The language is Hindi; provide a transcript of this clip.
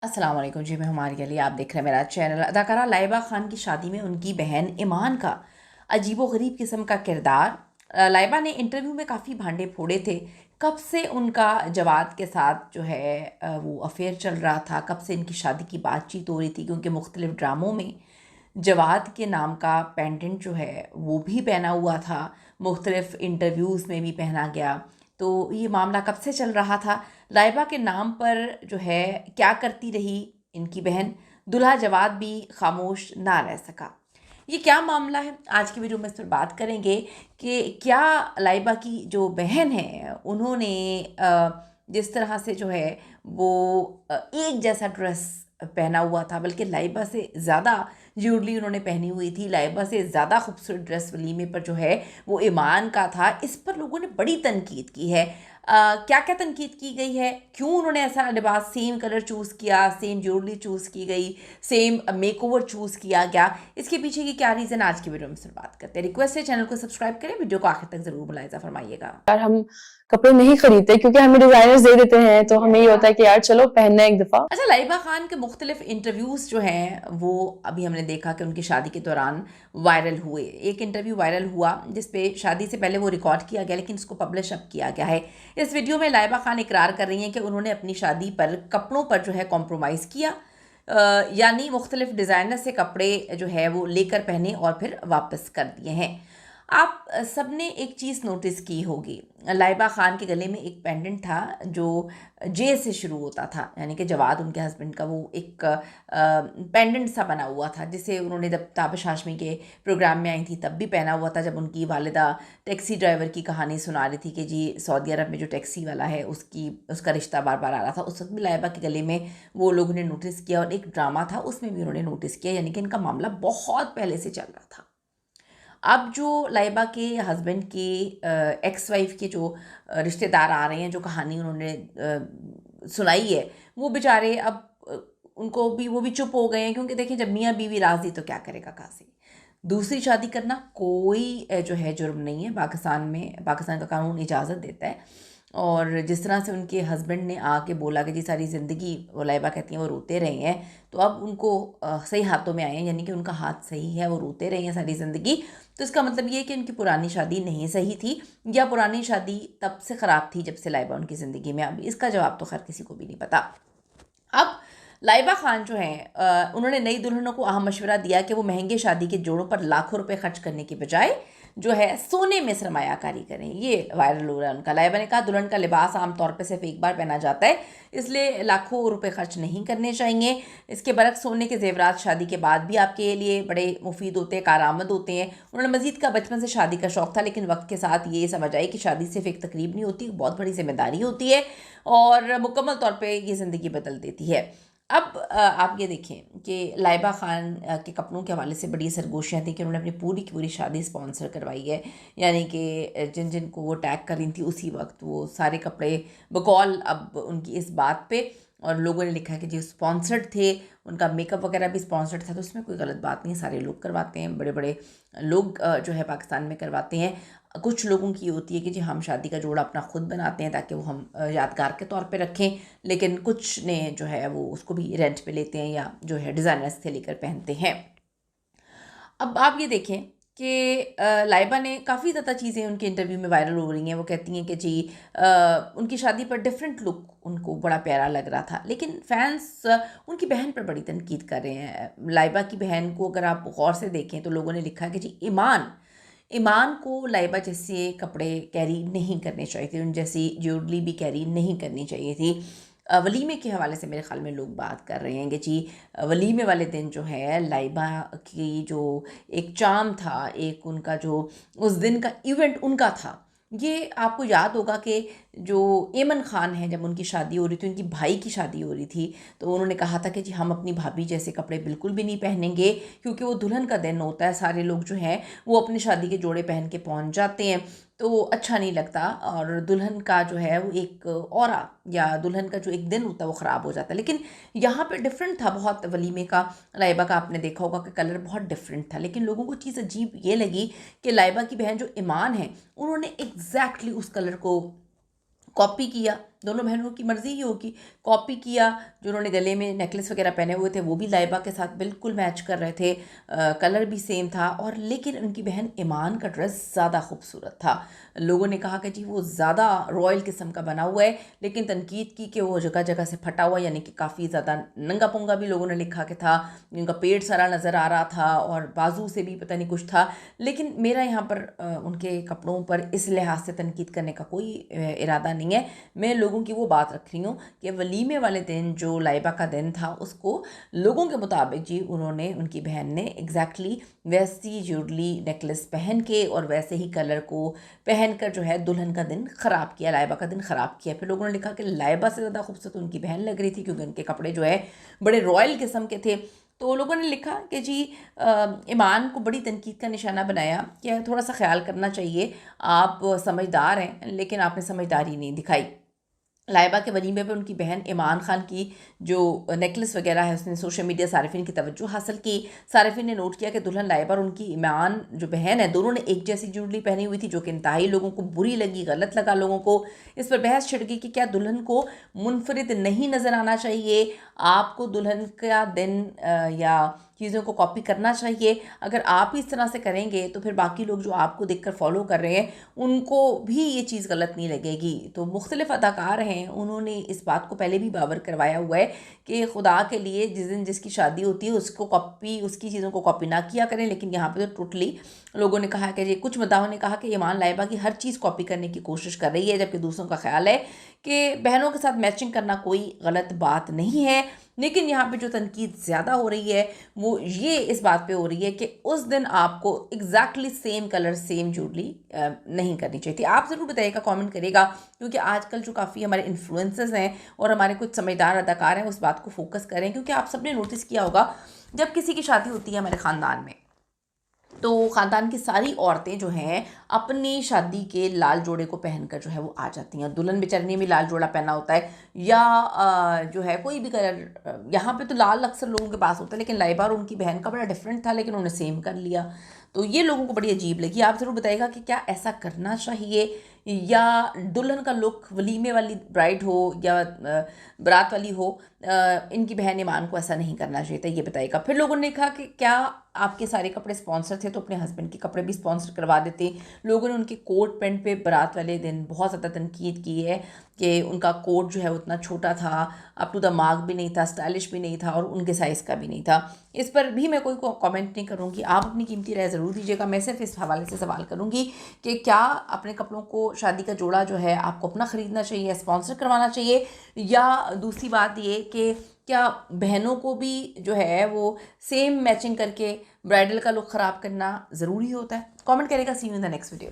अस्सलाम वालेकुम जी, मैं हमारे लिए आप देख रहे हैं मेरा चैनल। अदाकारा लाइबा खान की शादी में उनकी बहन ईमान का अजीबो-गरीब किस्म का किरदार। लाइबा ने इंटरव्यू में काफ़ी भांडे फोड़े थे। कब से उनका जवाद के साथ जो है वो अफेयर चल रहा था, कब से इनकी शादी की बातचीत हो रही थी, क्योंकि मुख्तलिफ ड्रामों में जवाद के नाम का पेंडेंट जो है वो भी पहना हुआ था, मुख्तलिफ इंटरव्यूज़ में भी पहना गया। तो ये मामला कब से चल रहा था? लाइबा के नाम पर जो है क्या करती रही इनकी बहन? दूल्हा जवाद भी खामोश ना रह सका। ये क्या मामला है? आज की वीडियो में इस पर बात करेंगे कि क्या लाइबा की जो बहन है उन्होंने जिस तरह से जो है वो एक जैसा ड्रेस पहना हुआ था, बल्कि लाइबा से ज़्यादा ज्वेलरी उन्होंने पहनी हुई थी, लाइबा से ज़्यादा खूबसूरत ड्रेस वलीमे पर जो है वो ईमान का था। इस पर लोगों ने बड़ी तनकीद की है। क्या क्या तनकीद की गई है, क्यों उन्होंने ऐसा लिबास, सेम कलर चूज़ किया, सेम ज्वेलरी चूज़ की गई, सेम मेकओवर चूज़ किया गया, इसके पीछे की क्या रीज़न, आज की वीडियो में सिर्फ बात करते हैं। रिक्वेस्ट है चैनल को सब्सक्राइब करें, वीडियो को आखिर तक ज़रूर मुलाहिज़ा फरमाइएगा। यार हम कपड़े नहीं खरीदते क्योंकि हमें डिजाइनर्स दे देते हैं, तो हमें ये होता है कि यार चलो पहनना है एक दफा। अच्छा, लाइबा खान के मुख्तलिफ इंटरव्यूज़ जो हैं वो अभी हमने देखा कि उनकी शादी के दौरान वायरल हुए। एक इंटरव्यू वायरल हुआ जिसपे शादी से पहले वो रिकॉर्ड किया गया, लेकिन इसको पब्लिश अब किया गया है। इस वीडियो में लाइबा खान इकरार कर रही हैं कि उन्होंने अपनी शादी पर कपड़ों पर जो है कॉम्प्रोमाइज़ किया, यानी मुख्तलिफ डिज़ाइनर से कपड़े जो है वो लेकर पहने और फिर वापस कर दिए हैं। आप सब ने एक चीज़ नोटिस की होगी, लाइबा खान के गले में एक पेंडेंट था जो जे से शुरू होता था, यानी कि जवाद उनके हस्बैंड का वो एक पेंडेंट सा बना हुआ था, जिसे उन्होंने जब ताबिश हाशमी के प्रोग्राम में आई थी तब भी पहना हुआ था, जब उनकी वालिदा टैक्सी ड्राइवर की कहानी सुना रही थी कि जी सऊदी अरब में जो टैक्सी वाला है उसका रिश्ता बार बार आ रहा था। उस वक्त भी लाइबा के गले में वो लोगों ने नोटिस किया, और एक ड्रामा था उसमें भी उन्होंने नोटिस किया, यानी कि इनका मामला बहुत पहले से चल रहा था। अब जो लाइबा के हस्बैंड के एक्स वाइफ के जो रिश्तेदार आ रहे हैं, जो कहानी उन्होंने सुनाई है, वो बेचारे अब उनको भी, वो भी चुप हो गए हैं, क्योंकि देखिए जब मियाँ बीवी राज़ी तो क्या करेगा काजी। दूसरी शादी करना कोई जो है जुर्म नहीं है, पाकिस्तान में पाकिस्तान का कानून इजाज़त देता है। और जिस तरह से उनके हस्बैंड ने आके बोला कि जी सारी ज़िंदगी, वो लाइबा कहती हैं वो रोते रहे हैं, तो अब उनको सही हाथों में आए हैं, यानी कि उनका हाथ सही है, वो रोते रहे हैं सारी ज़िंदगी। तो इसका मतलब ये है कि उनकी पुरानी शादी नहीं सही थी, या पुरानी शादी तब से ख़राब थी जब से लाइबा उनकी ज़िंदगी में। अब इसका जवाब तो खैर किसी को भी नहीं पता। अब लाइबा खान जो हैं उन्होंने नई दुल्हनों को अहम मशवरा दिया कि वो महंगे शादी के जोड़ों पर लाखों रुपए खर्च करने की बजाय जो है सोने में सरमायाकारी करें। ये वायरल हो रहा है उनका। लाइबा ने कहा दुल्हन का लिबास आमतौर पर सिर्फ एक बार पहना जाता है, इसलिए लाखों रुपए खर्च नहीं करने चाहिए। इसके बरक्स सोने के जेवरात शादी के बाद भी आपके लिए बड़े मुफीद होते हैं, कारआमद होते हैं। उन्होंने मजीद का बचपन से शादी का शौक़ था, लेकिन वक्त के साथ ये समझ आई कि शादी सिर्फ एक तकरीब नहीं होती, बहुत बड़ी जिम्मेदारी होती है और मुकम्मल तौर पर ये ज़िंदगी बदल देती है। अब आप ये देखें कि लाइबा खान के कपड़ों के हवाले से बड़ी सरगोशियाँ थी कि उन्होंने अपनी पूरी की पूरी शादी स्पॉन्सर करवाई है, यानी कि जिन जिन को वो टैग कर रही थी उसी वक्त वो सारे कपड़े बकौल अब उनकी इस बात पे, और लोगों ने लिखा है कि जी स्पॉन्सर्ड थे, उनका मेकअप वगैरह भी स्पॉन्सर्ड था। तो उसमें कोई गलत बात नहीं है, सारे लोग करवाते हैं, बड़े बड़े लोग जो है पाकिस्तान में करवाते हैं। कुछ लोगों की होती है कि जी हम शादी का जोड़ा अपना खुद बनाते हैं ताकि वो हम यादगार के तौर पे रखें, लेकिन कुछ ने जो है वो उसको भी रेंट पे लेते हैं या जो है डिज़ाइनर्स से लेकर पहनते हैं। अब आप ये देखें कि लाइबा ने काफ़ी ज़्यादा चीज़ें उनके इंटरव्यू में वायरल हो रही हैं। वो कहती हैं कि जी उनकी शादी पर डिफरेंट लुक उनको बड़ा प्यारा लग रहा था, लेकिन फैंस उनकी बहन पर बड़ी तनकीद कर रहे हैं। लाइबा की बहन को अगर आप गौर से देखें तो लोगों ने लिखा है कि जी ईमान ईमान को लाइबा जैसे कपड़े कैरी नहीं करने चाहिए थे, उन जैसी ज्वेलरी भी कैरी नहीं करनी चाहिए थी। वलीमे के हवाले से मेरे ख़्याल में लोग बात कर रहे हैं कि जी वलीमे वाले दिन जो है लाइबा की जो एक चार्म था, एक उनका जो उस दिन का इवेंट उनका था। ये आपको याद होगा कि जो एमन खान हैं, जब उनकी शादी हो रही थी, उनकी भाई की शादी हो रही थी, तो उन्होंने कहा था कि जी हम अपनी भाभी जैसे कपड़े बिल्कुल भी नहीं पहनेंगे, क्योंकि वो दुल्हन का दिन होता है, सारे लोग जो हैं वो अपनी शादी के जोड़े पहन के पहुंच जाते हैं, तो वो अच्छा नहीं लगता, और दुल्हन का जो है वो एक ऑरा या दुल्हन का जो एक दिन होता है वो ख़राब हो जाता है। लेकिन यहाँ पे डिफरेंट था बहुत वलीमे का। लाइबा का आपने देखा होगा कि कलर बहुत डिफरेंट था, लेकिन लोगों को चीज़ अजीब ये लगी कि लाइबा की बहन जो ईमान है, उन्होंने एग्जैक्टली उस कलर को कॉपी किया, दोनों बहनों की मर्जी ही होगी, कॉपी किया। जो उन्होंने गले में नेकलेस वगैरह पहने हुए थे वो भी लाइबा के साथ बिल्कुल मैच कर रहे थे, कलर भी सेम था। और लेकिन उनकी बहन ईमान का ड्रेस ज़्यादा खूबसूरत था। लोगों ने कहा कि जी वो ज़्यादा रॉयल किस्म का बना हुआ है, लेकिन तनकीद की कि वो जगह जगह से फटा हुआ, यानी कि काफ़ी ज़्यादा नंगा पुंगा भी लोगों ने लिखा कि था, उनका पेट सारा नज़र आ रहा था और बाजू से भी पता नहीं कुछ था। लेकिन मेरा यहाँ पर उनके कपड़ों पर इस लिहाज से तनकीद करने का कोई इरादा नहीं है। मैं लोगों की वो बात रख रही हूँ कि वलीमे वाले दिन जो लाइबा का दिन था उसको लोगों के मुताबिक जी उन्होंने, उनकी बहन ने एग्जैक्टली वैसी ज्वेलरी नेकलेस पहन के और वैसे ही कलर को पहन कर जो है दुल्हन का दिन ख़राब किया, लाइबा का दिन ख़राब किया। फिर लोगों ने लिखा कि लाइबा से ज़्यादा खूबसूरत उनकी बहन लग रही थी क्योंकि उनके कपड़े जो है बड़े रॉयल किस्म के थे। तो लोगों ने लिखा कि जी ईमान को बड़ी तनकीद का निशाना बनाया कि थोड़ा सा ख्याल करना चाहिए, आप समझदार हैं लेकिन आपने समझदारी नहीं दिखाई। लाइबा के वलीमे पे उनकी बहन ईमान खान की जो नेकलेस वगैरह है उसने सोशल मीडिया सारिफिन की तवज्जो हासिल की। सारिफिन ने नोट किया कि दुल्हन लाइबा और उनकी ईमान जो बहन है दोनों ने एक जैसी ज्वेलरी पहनी हुई थी, जो कि इंतहाई लोगों को बुरी लगी, गलत लगा लोगों को। इस पर बहस छिड़ गई कि क्या दुल्हन को मुनफरिद नहीं नज़र आना चाहिए, आपको दुल्हन का दिन या चीज़ों को कॉपी करना चाहिए। अगर आप ही इस तरह से करेंगे तो फिर बाकी लोग जो आपको देखकर फॉलो कर रहे हैं उनको भी ये चीज़ गलत नहीं लगेगी। तो मुख्तलिफ अदाकार हैं, उन्होंने इस बात को पहले भी बावर करवाया हुआ है कि खुदा के लिए जिस दिन जिसकी शादी होती है उसको कॉपी, उसकी चीज़ों को कॉपी ना किया करें। लेकिन यहाँ पे तो टोटली लोगों ने कहा कि ये कुछ मदाहों ने कहा कि ईमान लाइबा की हर चीज़ कॉपी करने की कोशिश कर रही है, जबकि दूसरों का ख्याल है कि बहनों के साथ मैचिंग करना कोई गलत बात नहीं है। लेकिन यहाँ पे जो तनकीद ज़्यादा हो रही है वो ये इस बात पे हो रही है कि उस दिन आपको exactly same colour same jewellery नहीं करनी चाहिए थी। आप ज़रूर बताइएगा, कमेंट करिएगा, क्योंकि आजकल जो काफ़ी हमारे इन्फ्लुएंसर्स हैं और हमारे कुछ समझदार अदाकार हैं उस बात को फोकस करें। क्योंकि आप सबने नोटिस किया होगा जब किसी की शादी होती है हमारे ख़ानदान में तो ख़ानदान की सारी औरतें जो हैं अपनी शादी के लाल जोड़े को पहनकर जो है वो आ जाती हैं। दुल्हन बेचारी ने भी लाल जोड़ा पहना होता है या जो है कोई भी कलर, यहाँ पे तो लाल अक्सर लोगों के पास होता है, लेकिन लाइबा और उनकी बहन का बड़ा डिफरेंट था, लेकिन उन्होंने सेम कर लिया। तो ये लोगों को बड़ी अजीब लगी। आप ज़रूर बताइएगा कि क्या ऐसा करना चाहिए या दुल्हन का लुक वलीमे वाली ब्राइड हो या बारात वाली हो, इनकी बहन ईमान को ऐसा नहीं करना चाहिए था, ये बताइएगा। फिर लोगों ने कहा कि क्या आपके सारे कपड़े स्पॉन्सर थे तो अपने हस्बैंड के कपड़े भी स्पॉन्सर करवा देते। लोगों ने उनके कोट पैंट पे बारात वाले दिन बहुत ज़्यादा तनकीद की है कि उनका कोट जो है उतना छोटा था, अप टू द मार्क भी नहीं था, स्टाइलिश भी नहीं था और उनके साइज़ का भी नहीं था। इस पर भी मैं कोई कमेंट नहीं करूँगी, आप अपनी कीमती राय ज़रूर दीजिएगा। मैं सिर्फ इस हवाले से सवाल करूँगी कि क्या अपने कपड़ों को, शादी का जोड़ा जो है आपको अपना ख़रीदना चाहिए, स्पॉन्सर करवाना चाहिए, या दूसरी बात ये कि क्या बहनों को भी जो है वो सेम मैचिंग करके ब्राइडल का लुक ख़राब करना ज़रूरी होता है। कमेंट करेगा। See you in the next video.